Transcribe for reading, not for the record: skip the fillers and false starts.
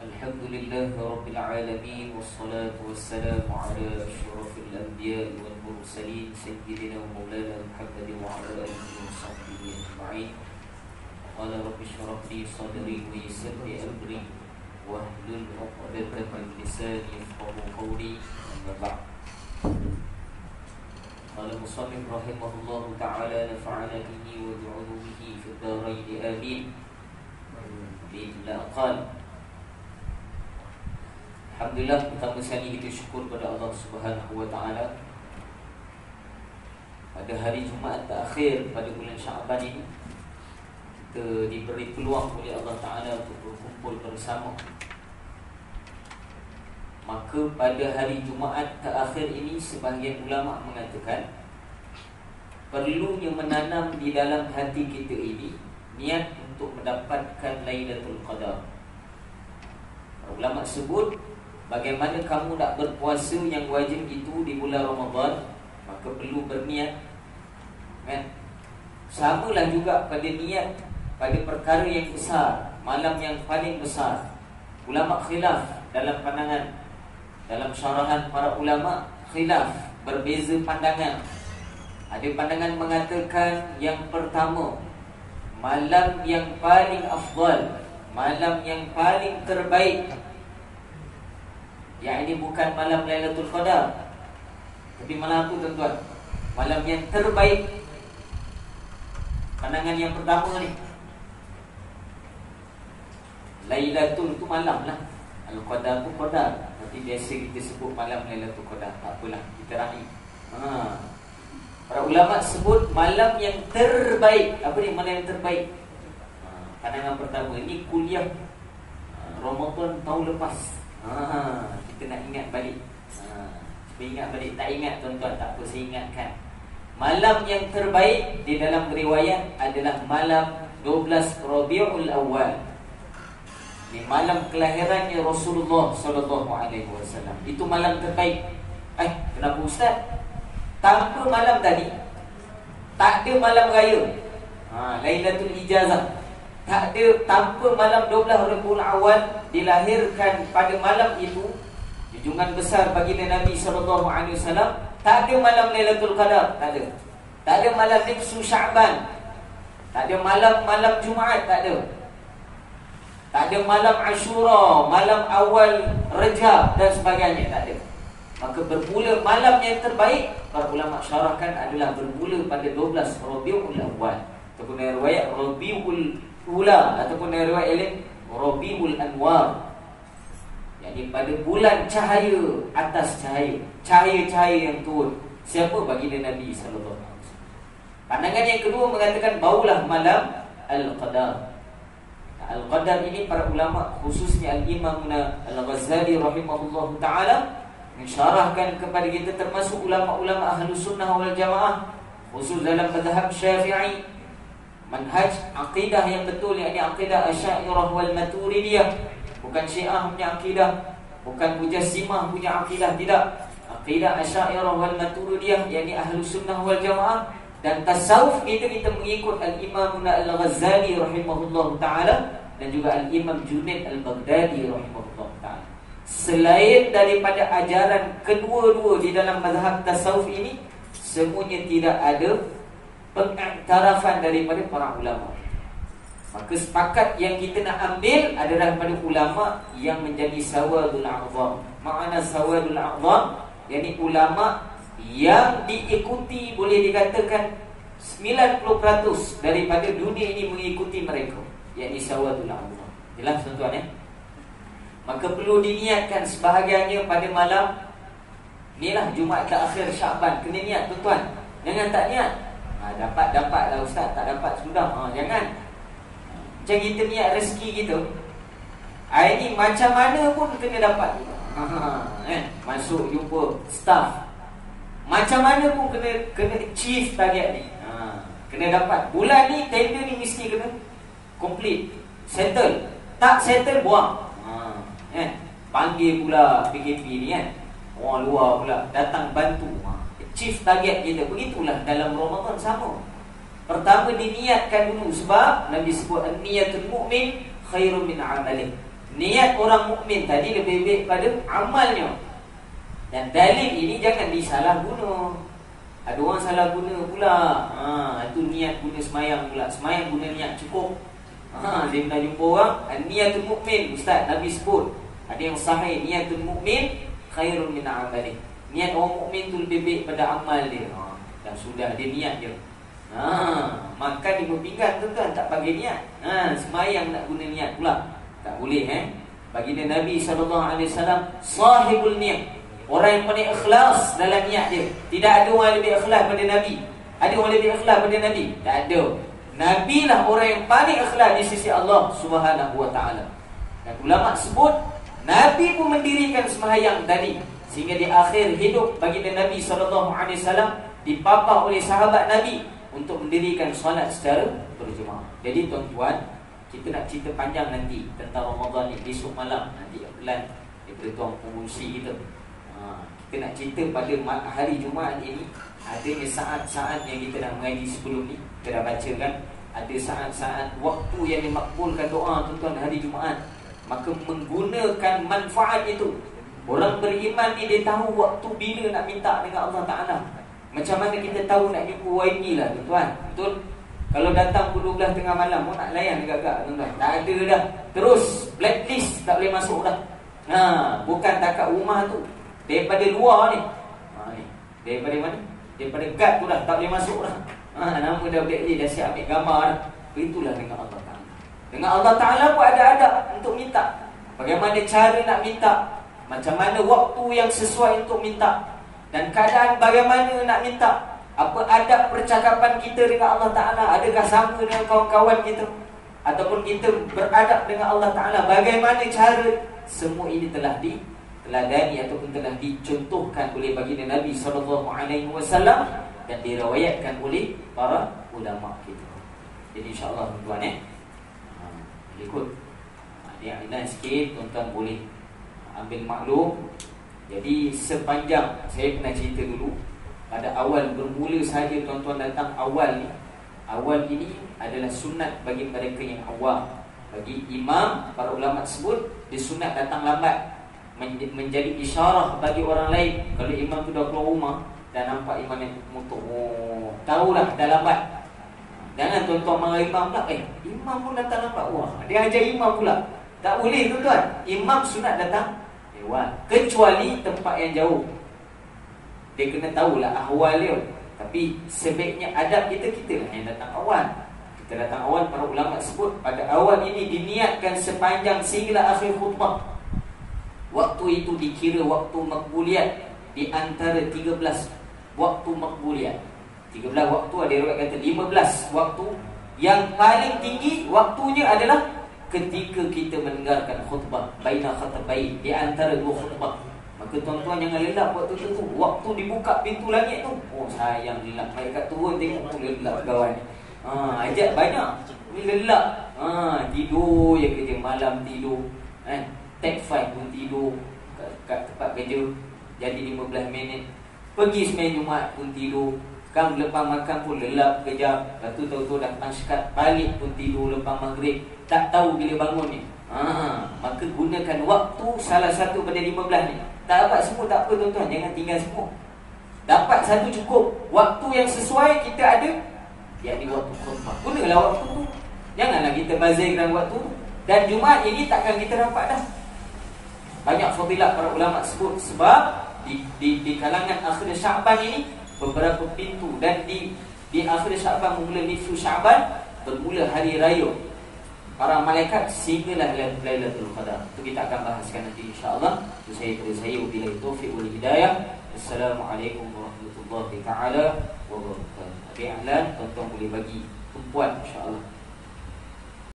Alhamdulillah Rabbil Alamin. Wassalatu wassalamu ala ashrafil anbiya wal mursalin Sayyidina wa maulana Muhammad wa ala alihi wa sahbihi ajma'in. Qala rabbi shrah li sadri wa yassir li amri wahlul 'uqdatam min lisani yafqahu qawli. Amma ba'd. Qala musannif rahimahullahu ta'ala nafa'ana bihi wa bi'ulumihi fid dharain amin. Bila qala alhamdulillah, pertama sekali kita syukur pada Allah Subhanahu wa taala pada hari Jumaat terakhir pada bulan Syaban ini kita diberi peluang oleh Allah Taala untuk berkumpul bersama. Maka pada hari Jumaat terakhir ini sebahagian ulama mengatakan perlunya menanam di dalam hati kita ini niat untuk mendapatkan Lailatul Qadar. Ulama sebut bagaimana kamu nak berpuasa yang wajib itu di bulan Ramadan, maka perlu berniat, kan? Samalah juga pada niat pada perkara yang besar, malam yang paling besar. Ulama khilaf dalam pandangan, dalam syarahan para ulama khilaf, berbeza pandangan. Ada pandangan mengatakan yang pertama, malam yang paling afdal, malam yang paling terbaik, yang ini bukan malam Lailatul Qadar, tapi malam apa tuan-tuan? Malam yang terbaik. Pandangan yang pertama ni, Lailatul itu malam lah, Al-Qadar pun Qadar, tapi biasa kita sebut malam Lailatul Qadar. Tak apalah, kita raih. Para ulama sebut malam yang terbaik. Apa ni malam yang terbaik? Pandangan pertama. Ini kuliah Ramadan tahun lepas. Kita nak ingat balik. Ingat balik. Tak ingat tuan-tuan, tak apa, saya ingatkan. Malam yang terbaik di dalam riwayat adalah malam 12 Rabiul Awal. Ini malam kelahirannya Rasulullah SAW. Itu malam terbaik. Kenapa Ustaz? Tanpa malam tadi tak ada malam raya, Lailatul Ijazah. Tak ada, tanpa malam 12 Rabiul Awal dilahirkan pada malam itu, junjungan besar baginda Nabi SAW. Tak ada malam Lailatul Qadar, tak ada. Tak ada malam Nisfu Sya'ban, tak ada malam Jumaat, tak ada. Tak ada malam Ashura, malam awal Rajab dan sebagainya, tak ada. Maka bermula malam yang terbaik, para ulama syarahkan adalah bermula pada 12 Rabiul Awal, ataupun riwayat Rabiul Ula, ataupun riwayat lain Rabiul Anwar. Yakni pada bulan cahaya atas cahaya, cahaya-cahaya yang turun. Siapa? Baginda Nabi SAW. Pandangan yang kedua mengatakan baulah malam Al-Qadar. Al-Qadar ini para ulama, khususnya Al-Imam Al-Ghazali rahimahullah ta'ala, mensyarahkan kepada kita, termasuk ulama-ulama Ahlus Sunnah wal Jamaah, khusus dalam mazhab Syafi'i, manhaj akidah yang betul, yakni akidah Asy'ariyah wal Maturidiyah, bukan Syiah punya akidah, bukan Mujassimah punya akidah, tidak. Akidah Asy'ariyah wal Maturidiyah, yakni Ahlus Sunnah wal Jamaah. Dan tasawuf kita mengikut Al-Imam Al-Ghazali rahimahullah ta'ala dan juga Al-Imam Junaid Al-Baghdadi rahimahullah ta'ala. Selain daripada ajaran kedua-dua di dalam mazhab tasawuf ini, semuanya tidak ada pengiktirafan daripada para ulama. Maka sepakat yang kita nak ambil adalah daripada ulama yang menjadi sawadul a'zam. Makna sawadul a'zam, yakni ulama yang diikuti, boleh dikatakan 90% daripada dunia ini mengikuti mereka, yakni sawadul a'zam. Jelas tuan-tuan, ya? Maka perlu diniatkan sebahagiannya pada malam inilah Jumaat terakhir Syaban. Kena niat tuan-tuan. Jangan tak niat. Dapat lah Ustaz, tak dapat sudah. Jangan. Macam kita niat rezeki kita, ini macam mana pun kena dapat. Masuk jumpa staff, macam mana pun kena achieve target ni. Kena dapat. Bulan ni tender ni mesti kena complete, settle. Tak settle, buang. Panggil pula PKP ni, orang luar pula datang bantu, achieve target kita. Begitulah dalam Ramadan sama. Pertama diniatkan dulu, sebab Nabi sebut niyatul mu'min khairun min amalih. niat orang mukmin tadi lebih baik pada amalnya. Dan dalil ini jangan disalah guna. Ada orang salah guna pula. Itu niat guna semayang pula. Semayang guna niat cukup. Dia pernah jumpa orang, niatul mukmin, Ustaz Nabi sebut. Ada yang sahih, niatul mukmin khairun min amali. Niat orang mukmin tu lebih baik pada amal dia. Dan sudah dia niat je. Makan di berpinggan tuan-tuan tak bagi niat. Semayang nak guna niat pula. Tak boleh Baginda Nabi SAW sahibul niat. Orang yang paling ikhlas dalam niat dia. Tidak ada orang lebih ikhlas pada Nabi. Ada orang lebih ikhlas pada Nabi? Tak ada. Nabi lah orang yang paling ikhlas di sisi Allah Subhanahu wa ta'ala. Dan ulama sebut Nabi pun mendirikan sembahyang tadi, sehingga di akhir hidup baginda Nabi SAW dipapah oleh sahabat Nabi untuk mendirikan solat secara berjemaah. Jadi tuan-tuan, kita nak cerita panjang nanti tentang Ramadan ni besok malam. Nanti plan daripada tuan pengurusi kita. Kita nak cerita pada hari Jumaat ini. Adanya saat-saat yang kita nak mengaji sebelum ni, kita dah baca kan. Ada saat-saat waktu yang dimakbulkan doa tuan-tuan hari Jumaat. Maka menggunakan manfaat itu. Orang beriman ni dia tahu waktu bila nak minta dengan Allah Ta'ala. Macam mana kita tahu nak jumpa YB lah tuan-tuan. Betul? Kalau datang pukul 12 tengah malam, mau nak layan agak-agak tuan-tuan. Tak ada dah. Terus blacklist, tak boleh masuk dah. Bukan takat rumah tu, daripada luar ni. Daripada mana? Daripada guard tu dah, tak boleh masuk dah. Nama dah blacklist, dah siap ambil gambar dah. Itulah dengan Allah Ta'ala. Dengan Allah Ta'ala pun ada adab untuk minta. Bagaimana cara nak minta, macam mana waktu yang sesuai untuk minta, dan keadaan bagaimana nak minta. Apa adab percakapan kita dengan Allah Ta'ala. Adakah sama dengan kawan-kawan kita, ataupun kita beradab dengan Allah Ta'ala. Bagaimana cara. Semua ini telah diteladani ataupun telah dicontohkan oleh baginda Nabi SAW dan diriwayatkan oleh para ulama kita. Jadi insyaAllah tuan-tuan ikut dia ingat sikit, tuan-tuan boleh ambil maklum. Jadi sepanjang saya pernah cerita dulu, pada awal bermula saja tuan-tuan datang awal ni. Awal ini adalah sunat bagi mereka yang awam. Bagi imam, para ulama sebut disunat datang lambat, menjadi isyarah bagi orang lain. Kalau imam tu dah keluar rumah dan nampak imam yang motor, tahulah dah lambat. Jangan tuan-tuan marah imam pula. Imam pun datang lambat. Dia ajar imam pula. Tak boleh tuan-tuan. Imam sunat datang lewat, kecuali tempat yang jauh. Dia kena tahulah ahwal dia. Tapi sebaiknya adab kita lah yang datang awal. Kita datang awal, para ulama sebut pada awal ini diniatkan sepanjang sehingga akhir khutbah. Waktu itu dikira waktu makbuliyat di antara 13 waktu makbuliyat. 13 waktu, ada riwayat kata 15 waktu. Yang paling tinggi waktunya adalah ketika kita mendengarkan khutbah, baina khutbain, di antara dua khutbah. Maka tuan-tuan jangan lelap waktu tu. Waktu dibuka pintu langit tu, sayang lelap. Malaikat turun tengok lelap kawan. Ajak banyak, lelap. Tidur je kerja, malam tidur. Take 5 pun tidur kat tempat kerja. Jadi 15 minit. Pergi semain Jumaat pun tidur. Kan lepas makan pun lelap kejap. Lepas tu tahu-tahu datang sekat, balik pun tidur lepas maghrib. Tak tahu bila bangun ni. Maka gunakan waktu salah satu pada 15 ni. Tak dapat semua tak apa tuan-tuan, jangan tinggal semua. Dapat satu cukup. Waktu yang sesuai kita ada, yakni waktu khutbah. Gunalah waktu tu. Janganlah kita bazirkan waktu tu. Dan Jumaat ini takkan kita dapat dah. Banyak fadilat para ulama sebut. Sebab di kalangan akhir Sya'ban ini beberapa pintu. Dan di akhir Sya'ban, mula nisfu Sya'ban, bermula hari raya para malaikat sehinggalah Lailatul Qadar. Itu kita akan bahaskan nanti insya-Allah. Itu saya wabillahi taufiq wal hidayah. Assalamualaikum warahmatullahi taala wabarakatuh. Ada iklan, tuan-tuan boleh bagi tumpuan insya-Allah.